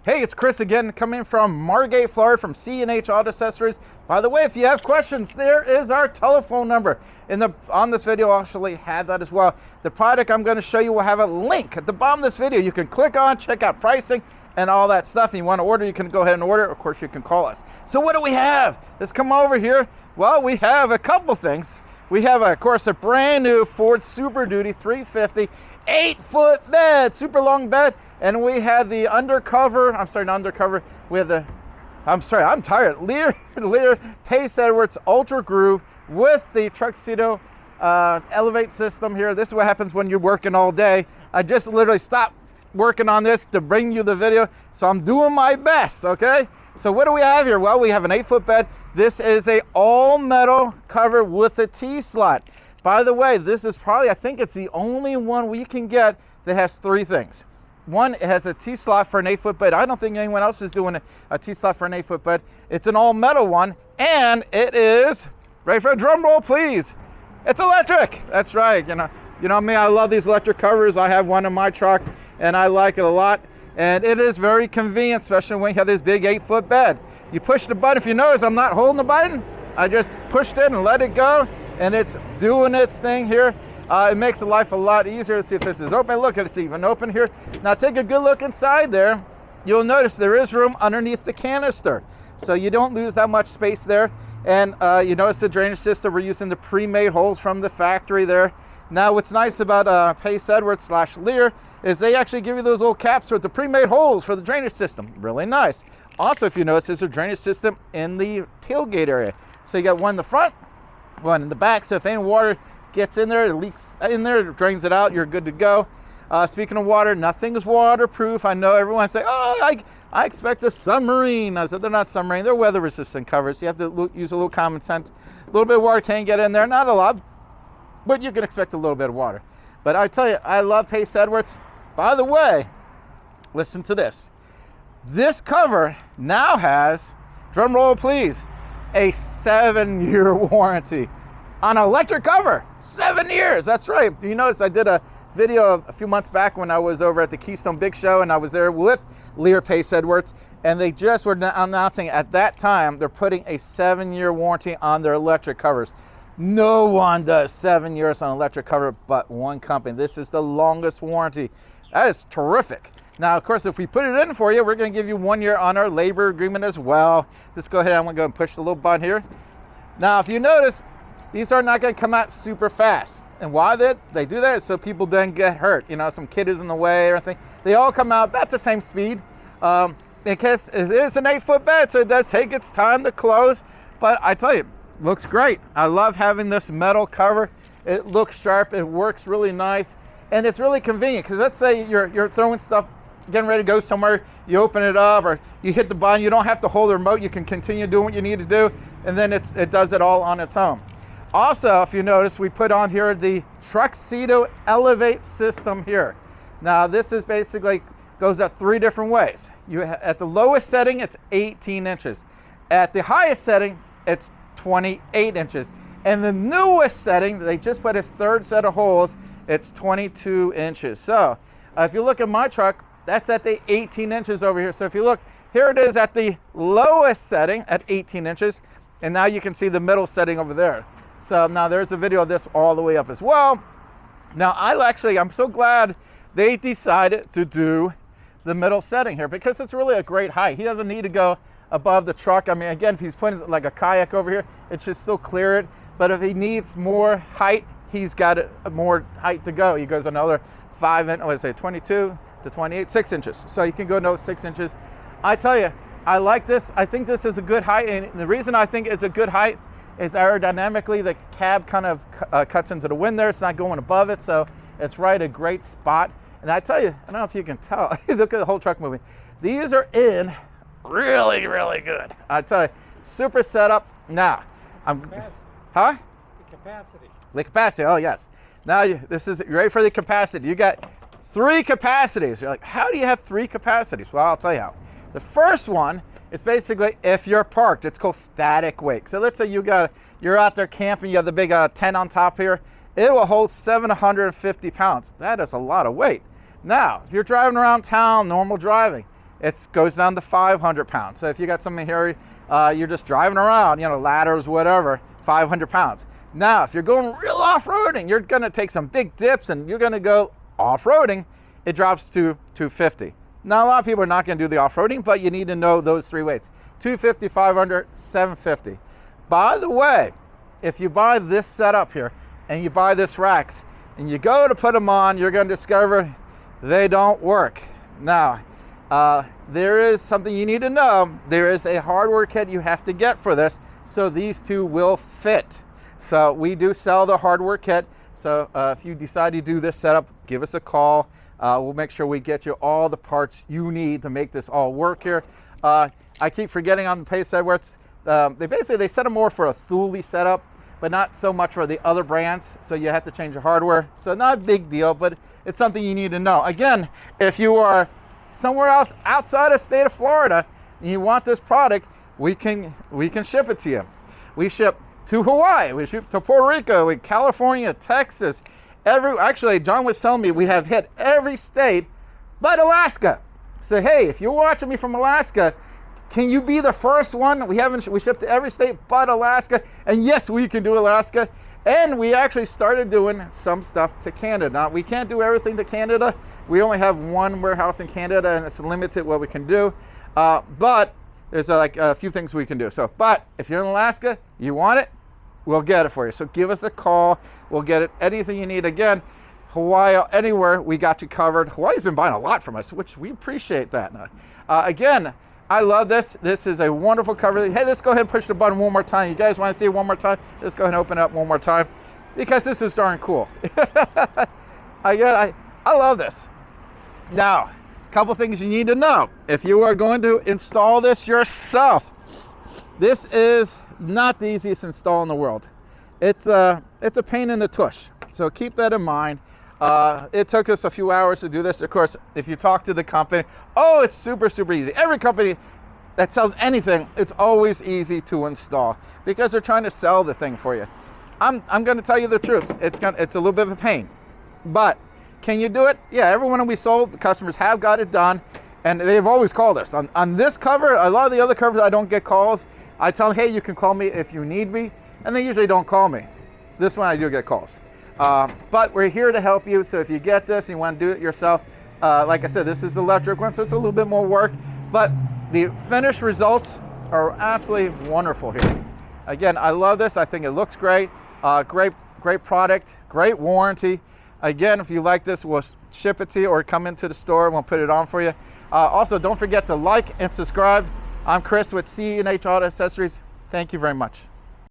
Hey, it's Chris again, coming from Margate, Florida, from C&H Auto Accessories. By the way, if you have questions, there is our telephone number. On this video, I'll actually have that as well. The product I'm going to show you will have a link at the bottom of this video. You can click on, check out pricing and all that stuff. If you want to order, you can go ahead and order. Of course, you can call us. So what do we have? Let's come over here. Well, we have a couple things. We have, of course, a brand new Ford Super Duty 350, 8-foot bed, super long bed. And we have the undercover, I'm tired, Lear Pace Edwards Ultra Groove with the Truxedo Elevate system here. This is what happens when you're working all day. I just literally stopped working on this to bring you the video, so I'm doing my best, okay? So what do we have here? Well, we have an 8-foot bed. This is a all-metal cover with a T-slot. By the way, this is probably, I think it's the only one we can get that has three things. One, it has a T-slot for an 8-foot bed. I don't think anyone else is doing a T-slot for an 8-foot bed. It's an all-metal one, and it is, ready for a drum roll, please? It's electric. That's right. You know me, I love these electric covers. I have one in my truck, and I like it a lot. And it is very convenient, especially when you have this big 8-foot bed. You push the button. If you notice, I'm not holding the button. I just pushed it and let it go, and it's doing its thing here. It makes the life a lot easier. Let's see if this is open. Look, it's even open here. Now take a good look inside there. You'll notice there is room underneath the canister, so you don't lose that much space there. And you notice the drainage system, we're using the pre-made holes from the factory there. Now what's nice about Pace Edwards / Lear is they actually give you those little caps with the pre-made holes for the drainage system. Really nice. Also, if you notice, there's a drainage system in the tailgate area. So you got one in the front, one in the back, so if any water gets in there, it leaks in there, it drains it out, you're good to go. Speaking of water, nothing is waterproof. I know everyone's saying, oh, I expect a submarine. I said, they're not submarine, they're weather resistant covers. You have to use a little common sense. A little bit of water can get in there, not a lot, but you can expect a little bit of water. But I tell you, I love Pace Edwards. By the way, listen to this. This cover now has, drum roll please, a 7-year warranty. On an electric cover, 7 years, that's right. You notice I did a video a few months back when I was over at the Keystone Big Show, and I was there with Lear Pace Edwards, and they just were announcing at that time they're putting a 7-year warranty on their electric covers. No one does 7 years on electric cover but one company. This is the longest warranty. That is terrific. Now, of course, if we put it in for you, we're going to give you 1 year on our labor agreement as well. Just go ahead, I'm going to go and push the little button here. Now, if you notice, these are not going to come out super fast. And why they do that is so people don't get hurt. You know, some kid is in the way or anything. They all come out about the same speed. In case it is an 8-foot bed, so it does take its time to close. But I tell you, it looks great. I love having this metal cover. It looks sharp. It works really nice. And it's really convenient because let's say you're throwing stuff, getting ready to go somewhere, you open it up or you hit the button. You don't have to hold the remote. You can continue doing what you need to do. And then it does it all on its own. Also, if you notice, we put on here the Truxedo Elevate system here. Now, this is basically goes up 3 different ways. At the lowest setting, it's 18 inches. At the highest setting, it's 28 inches. And the newest setting, they just put its 3rd set of holes, it's 22 inches. So, if you look at my truck, that's at the 18 inches over here. So if you look, here it is at the lowest setting at 18 inches. And now you can see the middle setting over there. So now there's a video of this all the way up as well. Now I'm so glad they decided to do the middle setting here because it's really a great height. He doesn't need to go above the truck. I mean, again, if he's putting like a kayak over here, it should still clear it. But if he needs more height, he's got more height to go. He goes another 22 to 28, 6 inches. So you can go another 6 inches. I tell you, I like this. I think this is a good height. And the reason I think it's a good height is aerodynamically, the cab kind of cuts into the wind there. It's not going above it, so it's right a great spot. And I tell you, I don't know if you can tell, look at the whole truck moving. These are in really, really good. I tell you, super setup. Now, The capacity. The capacity, oh yes. Now, you ready for the capacity. You got 3 capacities. You're like, how do you have 3 capacities? Well, I'll tell you how. The first one, it's basically if you're parked, it's called static wake. So let's say you're out there camping, you have the big tent on top here. It will hold 750 pounds. That is a lot of weight. Now, if you're driving around town, normal driving, it goes down to 500 pounds. So if you got something here, you're just driving around, ladders, whatever, 500 pounds. Now, if you're going real off-roading, you're gonna take some big dips and you're gonna go off-roading, it drops to 250. Now, a lot of people are not gonna do the off-roading, but you need to know those three weights: 250, 500, 750. By the way, if you buy this setup here and you buy this racks and you go to put them on, you're gonna discover they don't work. Now, there is something you need to know. There is a hardware kit you have to get for this, so these two will fit. So we do sell the hardware kit. So if you decide to do this setup, give us a call. We'll make sure we get you all the parts you need to make this all work here. I keep forgetting on the pace where it's, they set them more for a Thule setup, but not so much for the other brands. So you have to change your hardware. So not a big deal, but it's something you need to know. Again, if you are somewhere else outside of the state of Florida and you want this product, we can ship it to you. We ship to Hawaii, we ship to Puerto Rico, California, Texas. Actually, John was telling me we have hit every state but Alaska. So hey, if you're watching me from Alaska, can you be the first one? We shipped to every state but Alaska. And yes, we can do Alaska. And we actually started doing some stuff to Canada. Now, we can't do everything to Canada. We only have one warehouse in Canada, and it's limited what we can do. But there's like a few things we can do. So, but if you're in Alaska, you want it, we'll get it for you. So give us a call. We'll get it. Anything you need. Again, Hawaii, anywhere, we got you covered. Hawaii's been buying a lot from us, which we appreciate that. Again, I love this. This is a wonderful cover. Hey, let's go ahead and push the button one more time. You guys want to see it one more time? Let's go ahead and open it up one more time, because this is darn cool. Again, I love this. Now, a couple things you need to know. If you are going to install this yourself, this is not the easiest install in the world. It's a pain in the tush. So keep that in mind. It took us a few hours to do this. Of course, if you talk to the company, oh, it's super, super easy. Every company that sells anything, it's always easy to install because they're trying to sell the thing for you. I'm going to tell you the truth. It's a little bit of a pain, but can you do it? Yeah, everyone we sold, the customers have got it done, and they've always called us. On this cover, a lot of the other covers, I don't get calls. I tell them, hey, you can call me if you need me, and they usually don't call me. This one, I do get calls. But we're here to help you, so if you get this and you want to do it yourself, like I said, this is the electric one, so it's a little bit more work, but the finished results are absolutely wonderful here. Again, I love this. I think it looks great. Great product, great warranty. Again, if you like this, we'll ship it to you or come into the store and we'll put it on for you. Also, don't forget to like and subscribe. I'm Chris with C&H Auto Accessories. Thank you very much.